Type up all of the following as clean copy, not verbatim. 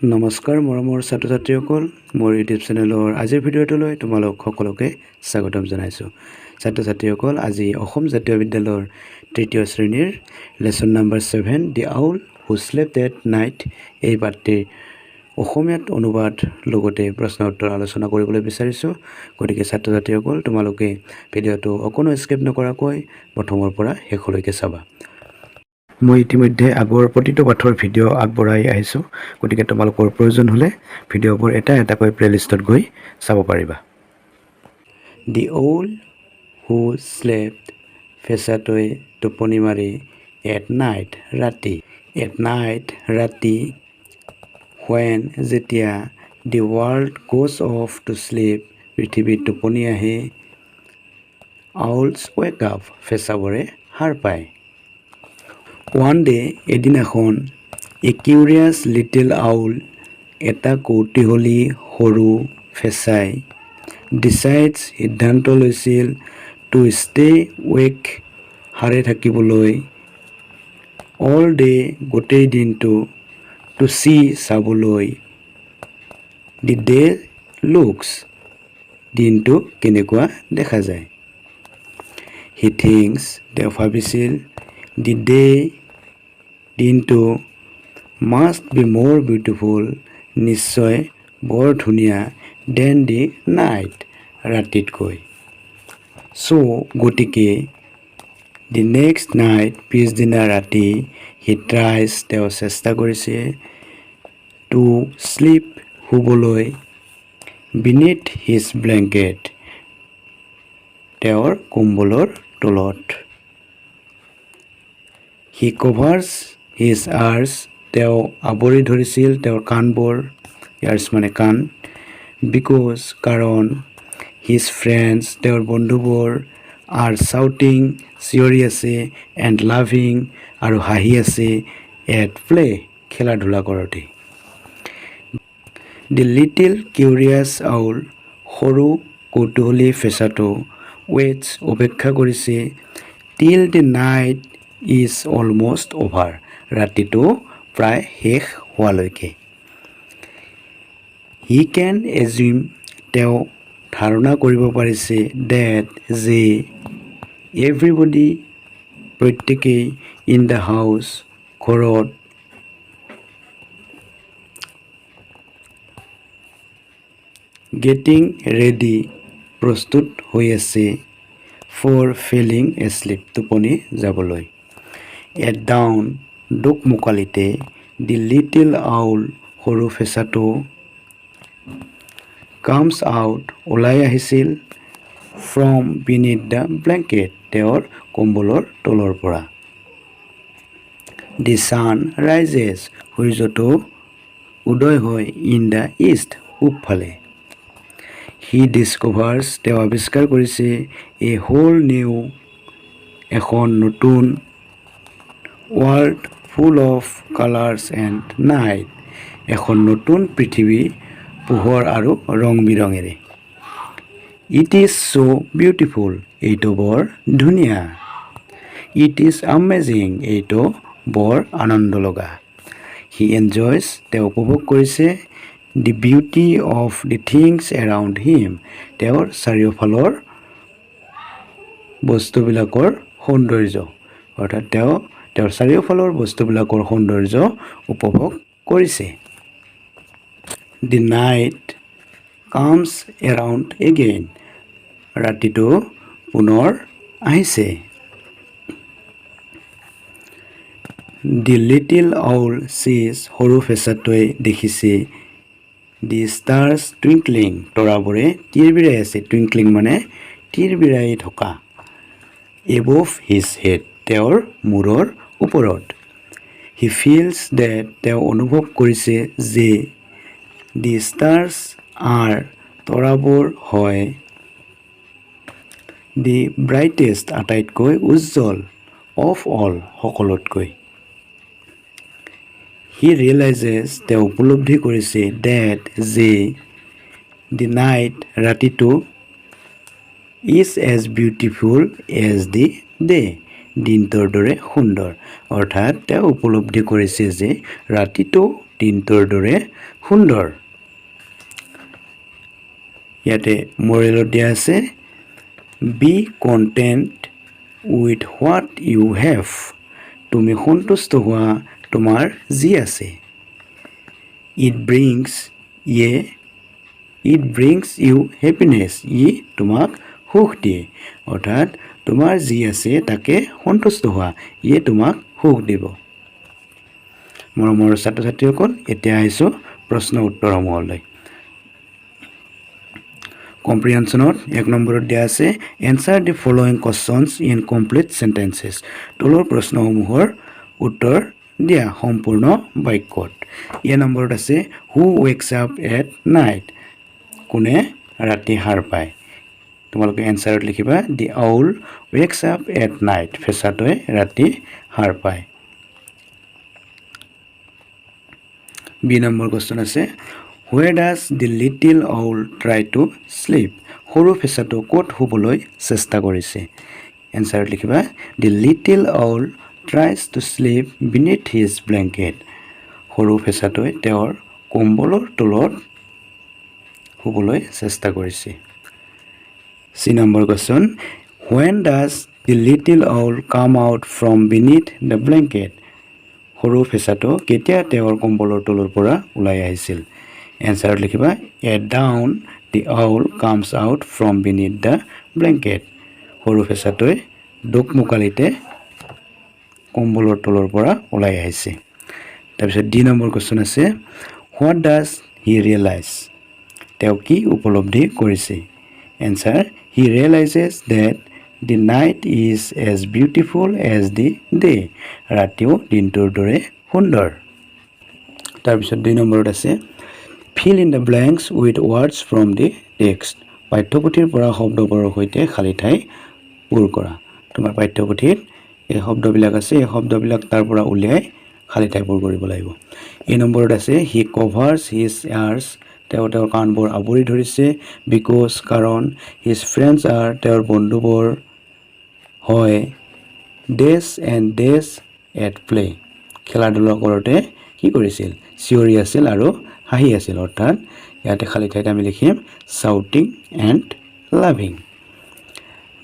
নমস্কাৰ মৰমৰ ছাত্ৰ ছাত্ৰীসকল, মোৰ ইউটিউব চেনেলৰ আজিৰ ভিডিঅ'টোলৈ তোমালোক সকলোকে স্বাগতম জনাইছোঁ। ছাত্ৰ ছাত্ৰীসকল, আজি অসম জাতীয় বিদ্যালয়ৰ তৃতীয় শ্ৰেণীৰ লেচন নম্বৰ 7 দি আউল হু স্লেপ্ট এট নাইট এই পাঠটিৰ অসমীয়াত অনুবাদ লগতে প্ৰশ্ন উত্তৰ আলোচনা কৰিবলৈ বিচাৰিছোঁ। গতিকে ছাত্ৰ ছাত্ৰীসকল, তোমালোকে ভিডিঅ'টো অকণো স্কিপ নকৰাকৈ প্ৰথমৰ পৰা শেষলৈকে চাবা। মই ইতিমধ্যে আগৰ প্ৰতিটো পাঠৰ ভিডিঅ' আগবঢ়াই আহিছোঁ। গতিকে তোমালোকৰ প্ৰয়োজন হ'লে ভিডিঅ'বোৰ এটা এটাকৈ প্লেলিষ্টত গৈ চাব পাৰিবা। দি অউল হু স্লেপ্ট, ফেঁচাটোৱে টোপনি মাৰি, এট নাইট ৰাতি, এট নাইট ৰাতি, হোৱেন যেতিয়া, the world goes off to sleep পৃথিৱীত টোপনি আহে, আউলছ ৱেক আপ ফেঁচাবোৰে সাৰ পায়। ওৱান ডে এদিনাখন, এ কিউৰিয়াছ লিটিল আউল এটা কৌতূহলী সৰু ফেঁচাই, ডিচাইডছ সিদ্ধান্ত লৈছিল, টু ষ্টে ৱেক সাৰে থাকিবলৈ, অল ডে গোটেই দিনটো, টু চি চাবলৈ, দি ডে লুকছ দিনটো কেনেকুৱা দেখা যায়। হি থিংকছ তেওঁ ভাবিছিল, দি ডে দিনটো, মাষ্ট বি মোৰ বিউটিফুল নিশ্চয় বৰ ধুনীয়া, দেন দি নাইট ৰাতিতকৈ। চ' গতিকে, দি নেক্সট নাইট পিছদিনা ৰাতি, হি ট্ৰাইজ তেওঁ চেষ্টা কৰিছে, টু শ্লিপ শুবলৈ, বিনিথ হিজ ব্লেংকেট তেওঁৰ কম্বলৰ তলত। হি কভাৰ্ছ হিজ আৰ্ছ তেওঁ আৱৰি ধৰিছিল তেওঁৰ কাণবোৰ, ইয়াৰ্ছ মানে কাণ, বিকজ কাৰণ, হিজ ফ্ৰেণ্ডছ তেওঁৰ বন্ধুবোৰ, আৰ শ্বাউটিং চিঞৰি আছে, এণ্ড লাভিং আৰু হাঁহি আছে, এট প্লে খেলা ধূলা কৰোঁতে। দি লিটিল কিউৰিয়াছ আউল সৰু কৌতূহলী ফেঁচাটো, ৱেইটছ অপেক্ষা কৰিছে, till the night is almost over ৰাতিটো প্ৰায় শেষ হোৱালৈকে। হি কেন এজিউম তেওঁ ধাৰণা কৰিব পাৰিছে, ডেট যে, এভৰিবডি প্ৰত্যেকেই, ইন দ্য হাউচ ঘৰত, গেটিং ৰেডি প্ৰস্তুত হৈ আছে, ফৰ ফেলিং এছলিপ টোপনি যাবলৈ। এট ডাউন দোকমোকালিতে, দি লিটিল আউল সৰু ফেঁচাটো, কামছ আউট ওলাই আহিছিল, ফ্ৰম বিনিথ দ্য ব্লেংকেট তেওঁৰ কম্বলৰ তলৰ পৰা। দি ছান ৰাইজেছ সূৰ্যটো উদয় হয়, ইন দ্য ইষ্ট পূবফালে। হি ডিছকভাৰ্ছ তেওঁ আৱিষ্কাৰ কৰিছে, এ হোল নিউ এখন নতুন, world full of colours and night এখন নতুন পৃথিৱী পোহৰ আৰু ৰং বিৰঙেৰে। ইট ইজ ছ' বিউটিফুল এইটো বৰ ধুনীয়া। ইট ইজ আমেজিং এইটো বৰ আনন্দ লগা। হি এনজয়ছ তেওঁ উপভোগ কৰিছে, the beauty of the things around him তেওঁৰ চাৰিওফালৰ বস্তুবিলাকৰ সৌন্দৰ্য, অৰ্থাৎ তেওঁ তেওঁৰ চাৰিওফালৰ বস্তুবিলাকৰ সৌন্দৰ্য উপভোগ কৰিছে। The night comes around again ৰাতিটো পুনৰ আহিছে। দি লিটিল আউল চিজ সৰু ফেঁচাটোৱে দেখিছে, দি ষ্টাৰ্ছ টুইংকলিং তৰাবোৰে তিৰবিৰাই আছে, টুইংকলিং মানে তিৰবিৰাই থকা, এবভ হিজ হেড তেওঁৰ মূৰৰ ওপৰত। হি ফিলছ ডেট তেওঁ অনুভৱ কৰিছে যে, দি ষ্টাৰ্ছ আৰ তৰাবোৰ হয়, দি ব্ৰাইটেষ্ট আটাইতকৈ উজ্জ্বল, অফ অল সকলোতকৈ। হি ৰিয়েলাইজেছ তেওঁ উপলব্ধি কৰিছে, ডেট যে, দি নাইট ৰাতিটো, is as beautiful as the day দিনটোৰ দৰে সুন্দৰ অৰ্থাৎ তেওঁ উপলব্ধি কৰিছে যে ৰাতিটো দিনটোৰ দৰে সুন্দৰ ইয়াতে মৰেলত দিয়া আছে be content with what you have তুমি সন্তুষ্ট হোৱা তোমাৰ যি আছে ইট ব্ৰিংছ ইউ হেপিনেছ ই তোমাক সুখ দিয়ে অৰ্থাৎ তোমাৰ যি আছে তাকে সন্তুষ্ট হোৱা ইয়ে তোমাক সুখ দিব মৰমৰ ছাত্ৰ ছাত্ৰীসকল এতিয়া আহিছোঁ প্ৰশ্ন উত্তৰসমূহলৈ কম্প্ৰিহেনশ্যনত 1 নম্বৰত দিয়া আছে answer the following questions in complete sentences তলৰ প্ৰশ্নসমূহৰ উত্তৰ দিয়া সম্পূৰ্ণ বাক্যত এই নম্বৰত আছে who wakes up at night কোনে ৰাতি সাৰ পায় তোমালোকে এনসাৰত লিখিবা the owl wakes up at night ফেঁচাটোৱে ৰাতি সাৰ পায় বি নম্বৰ কোৱেশ্চন আছে Where does the little owl try to sleep? সৰু ফেঁচাটো ক'ত শুবলৈ চেষ্টা কৰিছে এনসাৰত লিখিবা The little owl tries to sleep beneath his blanket. সৰু ফেঁচাটোৱে তেওঁৰ কম্বলৰ তলত শুবলৈ চেষ্টা কৰিছে C number question When does the little owl come out from beneath the blanket? সৰু ফেঁচাটো কেতিয়া তেওঁৰ কম্বলৰ তলৰ পৰা ওলাই আহিছিল এনসাৰত লিখিবা At dawn the owl comes out from beneath the blanket. সৰু ফেঁচাটোৱে দোকমোকালিতে কম্বলৰ তলৰ পৰা ওলাই আহিছে তাৰপিছত ডি নম্বৰ কোৱেশ্চন আছে What does he realize? তেওঁ কি উপলব্ধি কৰিছে answer He realizes that the night is as beautiful as the day. ৰাতিও দিনটোৰ দৰে সুন্দৰ তাৰপিছত 2 নম্বৰত আছে Fill in the blanks with words from the text. পাঠ্যপুথিৰ পৰা শব্দবোৰৰ সৈতে খালী ঠাই পূৰ কৰা তোমাৰ পাঠ্যপুথিত এই শব্দবিলাক আছে এই শব্দবিলাক তাৰ পৰা উলিয়াই খালী ঠাই পূৰ কৰিব লাগিব এই নম্বৰত আছে He covers his ears তেওঁৰ কাণবোৰ আৱৰি ধৰিছে because কাৰণ his friends are তেওঁৰ বন্ধুবোৰ হয় days and days at play খেলা ধূলা কৰোঁতে কি কৰিছিল চিঞৰি আছিল আৰু হাঁহি আছিল অৰ্থাৎ ইয়াতে খালী ঠাইত আমি লিখিম shouting and laughing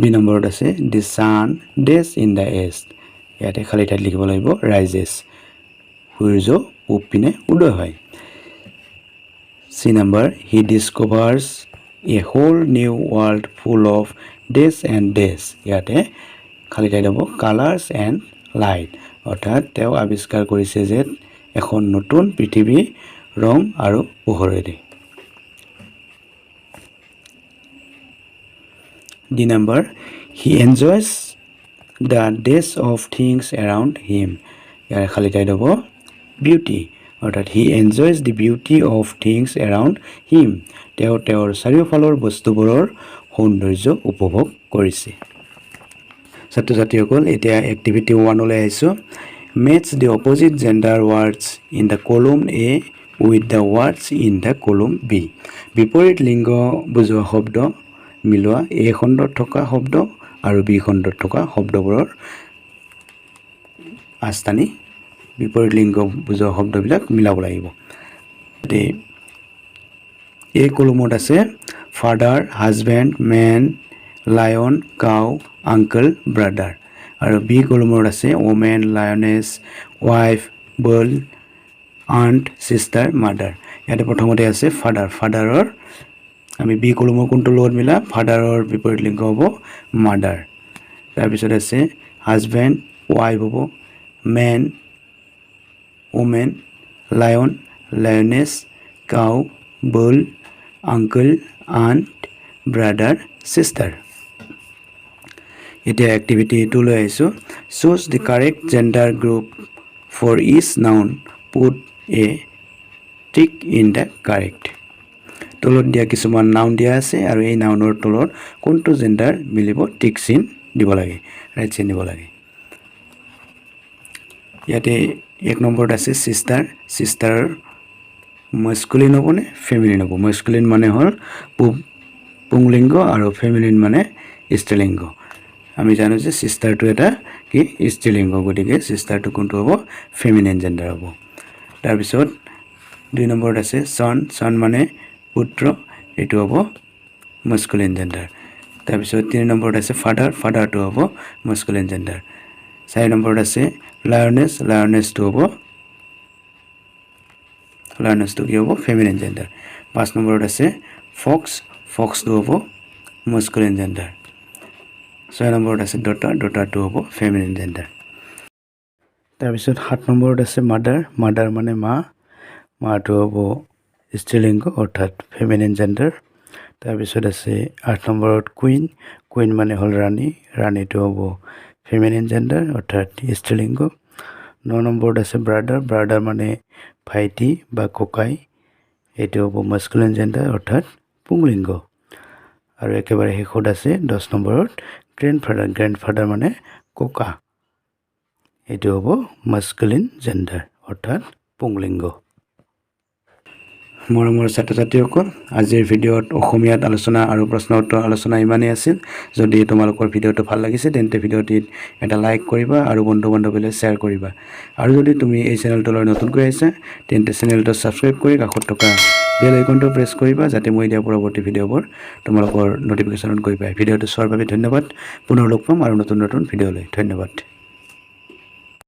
বি নম্বৰত আছে the sun days in the east ইয়াতে খালী ঠাইত লিখিব লাগিব rises সূৰ্য পূব পিনে উদয় হয় C number he discovers a whole new world full of days and days ইয়াতে খালী ঠাইত হ'ব colors and light অৰ্থাৎ তেওঁ আৱিষ্কাৰ কৰিছে যে এখন নতুন পৃথিৱী ৰং আৰু পোহৰেৰে D number he enjoys the days of things around him ইয়াৰ খালী ঠাইত হ'ব beauty অৰ্থাৎ he enjoys the beauty of things around him তেওঁ তেওঁৰ চাৰিওফালৰ বস্তুবোৰৰ সৌন্দৰ্য উপভোগ কৰিছে ছাত্ৰ ছাত্ৰীসকল এতিয়া এক্টিভিটি 1 লৈ আহিছোঁ match the opposite gender words in the column A with the words in the column B বিপৰীত লিংগ বুজোৱা শব্দ মিলোৱা A খণ্ডত থকা শব্দ আৰু B খণ্ডত থকা শব্দবোৰৰ আস্থানি বিপৰীত লিংগ বুজোৱা শব্দবিলাক মিলাব লাগিব এই কলমত আছে father husband men lion cow uncle brother আৰু বি কলমত আছে ওমেন লায়নেছ ৱাইফ বাৰ্ল আণ্ট সিষ্টাৰ মাদাৰ ইয়াতে প্ৰথমতে আছে ফাদাৰৰ আমি বি কলমৰ কোনটো লগত মিলা ফাদাৰৰ বিপৰীত লিংগ হ'ব মাদাৰ তাৰপিছত আছে হাজবেণ্ড ৱাইফ হ'ব men women lion lioness cow bull uncle aunt brother sister এতিয়া এক্টিভিটি 2 লৈ আহিছোঁ choose the correct gender group for each noun put a tick in the correct তলত দিয়া কিছুমান নাউন দিয়া আছে আৰু এই নাউনৰ তলত কোনটো জেন্ডাৰ মিলিব টিক চিন দিব লাগে ৰাইট চিন দিব লাগে ইয়াতে 1 নম্বৰত আছে সিস্টাৰ masculine হ'ব নে ফেমিনিন হ'ব masculine মানে হ'ল পুংলিংগ আৰু ফেমিনিন মানে স্ত্ৰীলিংগ আমি জানো যে সিস্টাৰটো এটা কি স্ত্ৰীলিংগ গতিকে সিষ্টাৰটো কোনটো হ'ব ফেমিনিন জেন্ডাৰ হ'ব তাৰপিছত 2 নম্বৰত আছে সন মানে পুত্ৰ এটো হ'ব মাস্কুলিন জেন্ডাৰ তাৰপিছত 3 নম্বৰত আছে ফাদাৰটো হ'ব মাস্কুলিন জেন্ডাৰ 4 নম্বৰত আছে লায়নেছটো হ'ব কি হ'ব ফেমিনিন জেন্ডাৰ 5 নম্বৰত আছে ফক্সটো হ'ব মাস্কুলিন জেন্ডাৰ 6 নম্বৰত আছে ডটাৰটো হ'ব ফেমিনিন জেন্ডাৰ তাৰপিছত 7 নম্বৰত আছে মাদাৰ মানে মাটো হ'ব স্ত্ৰীলিংগ অৰ্থাৎ ফেমিনিন জেন্ডাৰ তাৰপিছত আছে 8 নম্বৰত কুইন মানে হ'ল ৰাণীটো হ'ব ফেমিনিন জেন্ডাৰ অৰ্থাৎ স্ত্ৰীলিংগ 9 নম্বৰত আছে ব্ৰাদাৰ মানে ভাইটি বা ককাই এটো হ'ব মাস্কুলিন জেন্ডাৰ অৰ্থাৎ পুংলিংগ আৰু একেবাৰে শেষত আছে 10 নম্বৰত গ্ৰেণ্ডফাদাৰ মানে ককা এটো হ'ব মাস্কুলিন জেন্ডাৰ অৰ্থাৎ পুংলিংগ মৰমৰ ছাত্ৰ-ছাত্ৰীসকল আজিৰ ভিডিঅ'ত অসমীয়াত আলোচনা আৰু প্ৰশ্ন উত্তৰ আলোচনা ইমানেই আছিল যদি তোমালোকৰ ভিডিঅ'টো ভাল লাগিছে তেন্তে ভিডিঅ'টিত এটা লাইক কৰিবা আৰু বন্ধু-বান্ধৱীলৈ শ্বেয়াৰ কৰিবা আৰু যদি তুমি এই চেনেলটোলৈ নতুনকৈ আহিছা তেন্তে চেনেলটো সাবস্ক্ৰাইব কৰি কাষত থকা বেল আইকনটো প্ৰেছ কৰিবা যাতে মই দিয়া পৰৱৰ্তী ভিডিঅ'বোৰ তোমালোকৰ নটিফিকেশ্যনত গৈ পায় ভিডিঅ'টো চোৱাৰ বাবে ধন্যবাদ পুনৰ লগ পাম আৰু নতুন ভিডিঅ'লৈ ধন্যবাদ